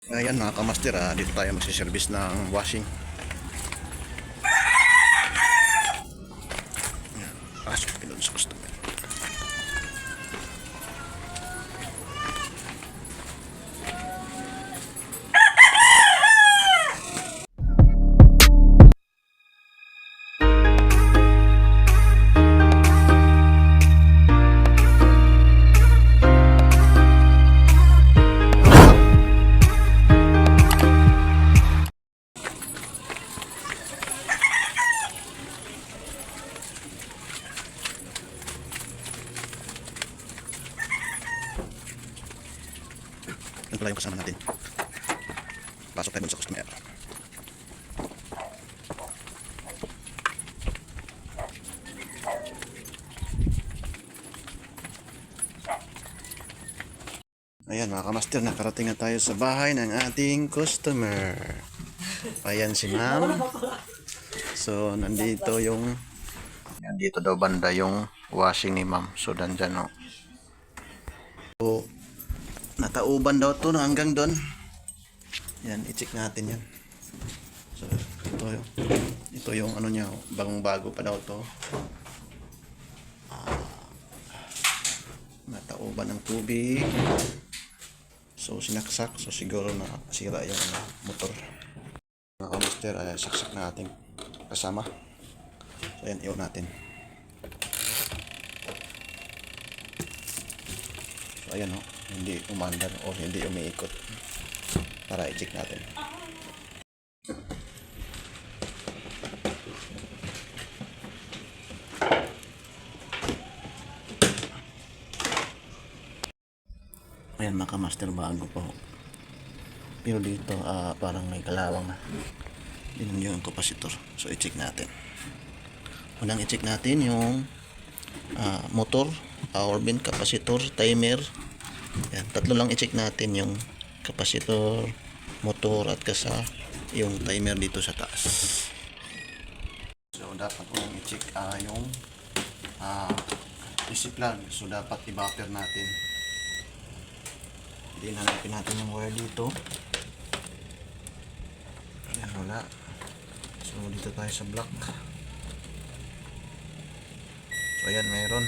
Ayan mga kamaster, dito tayo magsiservice ng washing. Pasok pinun sa customer. Yan pala yung kasama natin. Pasok tayo dun sa customer. Ayan mga kamaster, nakarating na tayo sa bahay ng ating customer. Ayan si ma'am. So nandito yung nandito daw banda yung washing ni ma'am. So nandyan o. So natauban daw to na hanggang doon. Yan, i-check natin yan. So ito yung ano niya, bagong bago pa daw to. Natauban ng tubig. So sinaksak, so siguro na sira yung motor. Mga kamaster, saksak na ating kasama. So ayan, iwan natin. So ayan o, hindi umandar o hindi umiikot. Para i-check natin. Ayan mga kamaster, bago po. Pero dito parang may kalawang na. Yun yung capacitor. So i-check natin. Unang i-check natin yung motor, power bin, capacitor, timer. Yan, tatlo lang i-check natin yung capacitor, motor at kasa yung timer dito sa taas. So dapat kung i-check yung DC plug. So dapat i-buffer natin. Hindi hanapin natin yung wire dito. Ayan, wala. So dito tayo sa block. So ayan, meron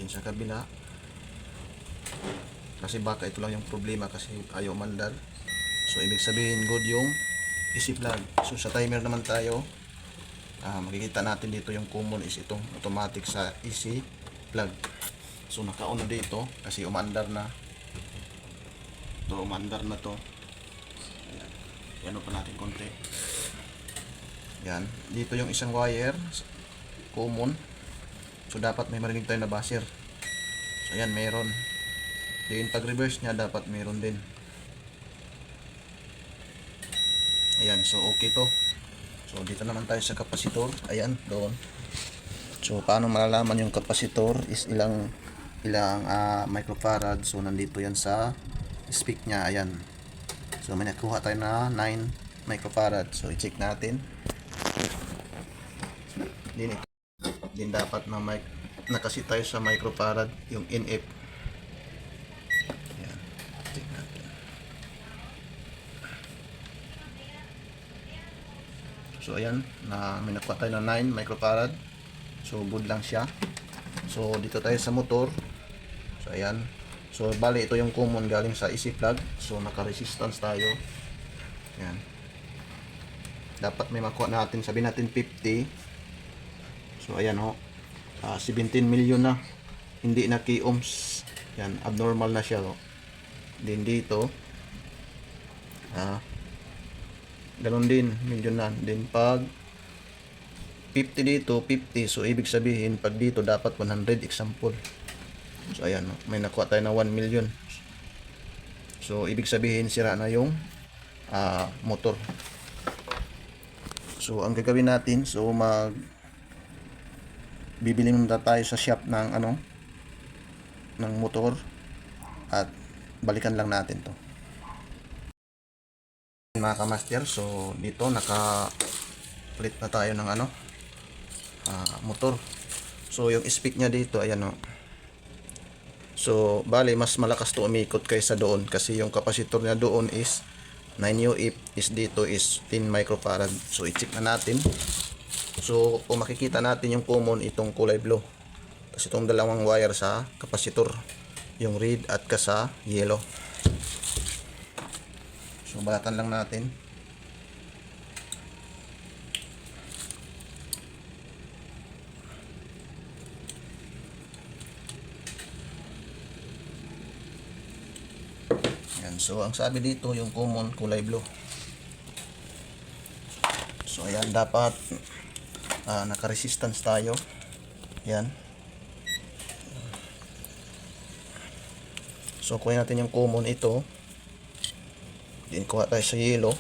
din sa kabila. Kasi baka ito lang yung problema kasi ayaw mandar. So ibig sabihin good yung AC plug. So sa timer naman tayo, makikita natin dito yung common is itong automatic sa AC plug. So naka-on dito kasi umandar na. Ito umandar na to. Ayan. Yan pa natin konti. Yan. Dito yung isang wire common. So dapat may marinig tayo na buzzer. So ayan, meron. Then pag reverse niya dapat meron din. Ayan, so okay to. So dito naman tayo sa capacitor. Ayan, doon. So paano malalaman yung capacitor is ilang microfarad. So nandito yan sa speak niya. Ayan. So may nakuha tayo na 9 microfarad. So i-check natin. Din dapat na nakasi tayo sa microfarad yung NF. Ayan. Check natin. So ayan, may nakuha tayo na 9 microfarad. So good lang siya. So dito tayo sa motor. So ayan. So bali ito yung common galing sa AC plug. So naka-resistance tayo. Ayan. Dapat may makuha natin, sabihin natin 50. So ayan ho. 17 million na. Hindi na k ohms. Yan, abnormal na siya ho. Din dito. Ganun din, million na. Din pag 50 dito, 50. So ibig sabihin pag dito dapat 100 example. So ayan, may nakuha tayo na 1 million. So ibig sabihin sira na yung motor. So ang gagawin natin, so bibili muna tayo sa shop ng ng motor at balikan lang natin to. Mga kamaster, so dito naka-palit na tayo ng motor. So yung speed niya dito, ayan o. So bali mas malakas to umikot kaysa doon kasi yung capacitor niya doon is 9UF is dito is 10 microfarad. So i-check na natin. So kung makikita natin yung common, itong kulay blue. Tapos itong dalawang wire sa kapasitor, yung red at sa yellow. So balatan lang natin. Yan. So ang sabi dito yung common kulay blue. So ayan, dapat naka-resistance tayo. Yan. So kuha natin yung common ito. Then kuha tayo sa yellow.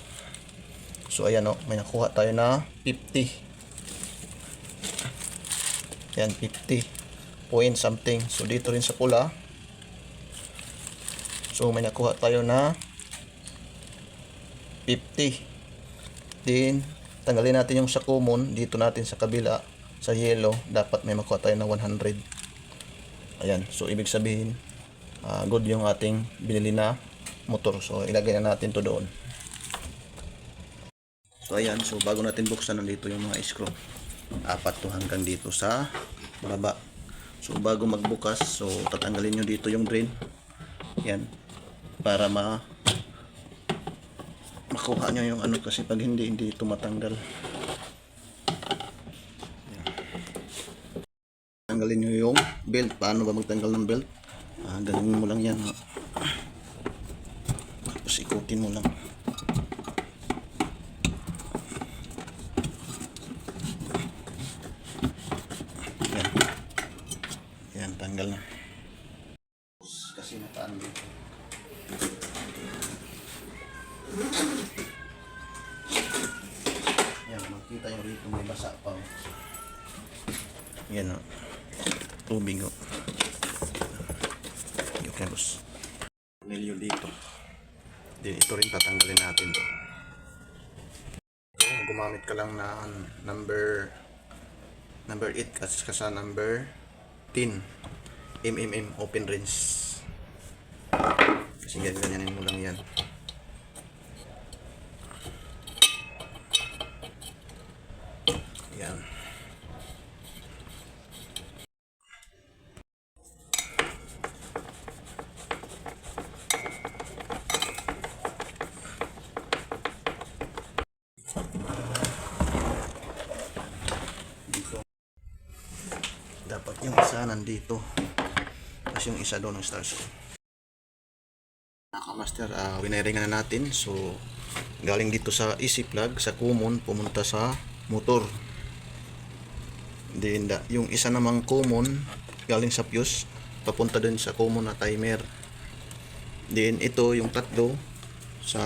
So ayan o, may nakuha tayo na 50. Yan, 50 point something. So dito rin sa pula. So may nakuha tayo na 50. Then tanggalin natin yung sa common. Dito natin sa kabila, sa yellow, dapat may makuha tayo na 100. Ayan, so ibig sabihin good yung ating binili na motor. So ilagay na natin to doon. So ayan, so bago natin buksan, nandito yung mga screw. 4 to hanggang dito sa baba. So bago magbukas, so tatanggalin nyo dito yung drain. Yan, para makuha nyo yung ano, kasi pag hindi ito matanggal. Yan. Tanggalin nyo yung belt. Paano ba magtanggal ng belt? Ganun mo lang yan. Tapos ikutin mo lang. Yan. Yan, tanggal na. Kasi nataan dito. Yan, makita yung rito may basa pa. Yan o. Tubig o. Okay, boss. Milyo dito. Then ito rin tatanggalin natin to. So, gumamit ka lang na number 8 kasi sa number 10 open range. Kasi ganyanin mo lang yan. Yan. Dapat yung isa nandito, tapos yung isa doon ng stars. Nakamaster, winaringan na natin. So galing dito sa easy plug sa common pumunta sa motor. Then yung isa namang common galing sa fuse papunta din sa common na timer. Then ito yung tatlo sa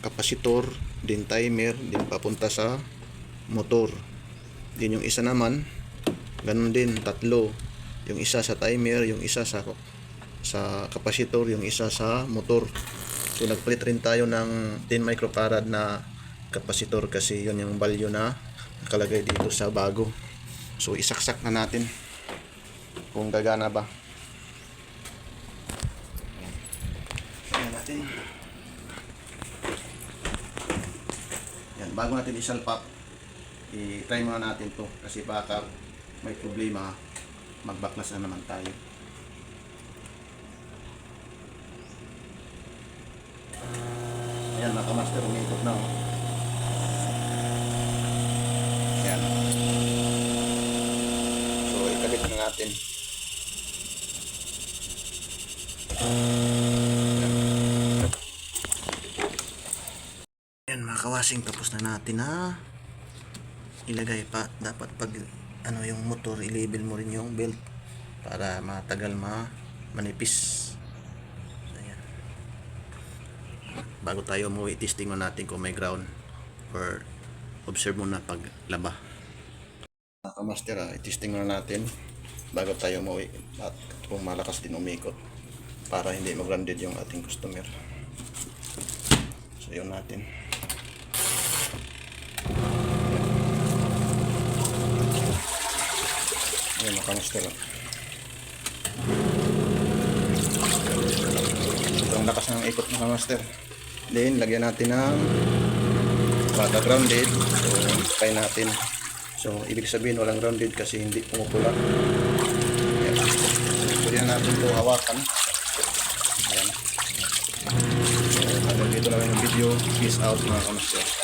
kapasitor, din timer, din papunta sa motor. Then yung isa naman ganun din, tatlo. Yung isa sa timer, yung isa sa kapasitor, yung isa sa motor. So nagpalit rin tayo ng 10 microfarad na kapasitor kasi yun yung value na nakalagay dito sa bago. So isaksak na natin kung gagana ba. Ayan natin. Yan, bago natin isalpak, i-try muna natin to kasi baka may problema, magbaklas na naman tayo. Ayan, nakamaster, umikot na. Ayan. So ikabit na natin. Ayan mga kawasing, tapos na natin na ilagay pa. Dapat pag ano yung motor, i-label mo rin yung belt para matagal manipis. So, ayan. Bago tayo umuwi, testing mo natin kung may ground or observe muna pag laba. Master, i-testing muna natin bago tayo umuwi at kung malakas din umikot para hindi mag-grounded yung ating customer. So yun natin. Ayan, nakamaster. Ito ang lakas ng ikot ng master. Then, lagyan natin ng bata grounded. So, try natin. So, ibig sabihin walang grounded kasi hindi pumupula. Ayan. So, pwede natin ito hawakan. Ayan. So, hanggang dito lang yung video. Peace out mga kamusta.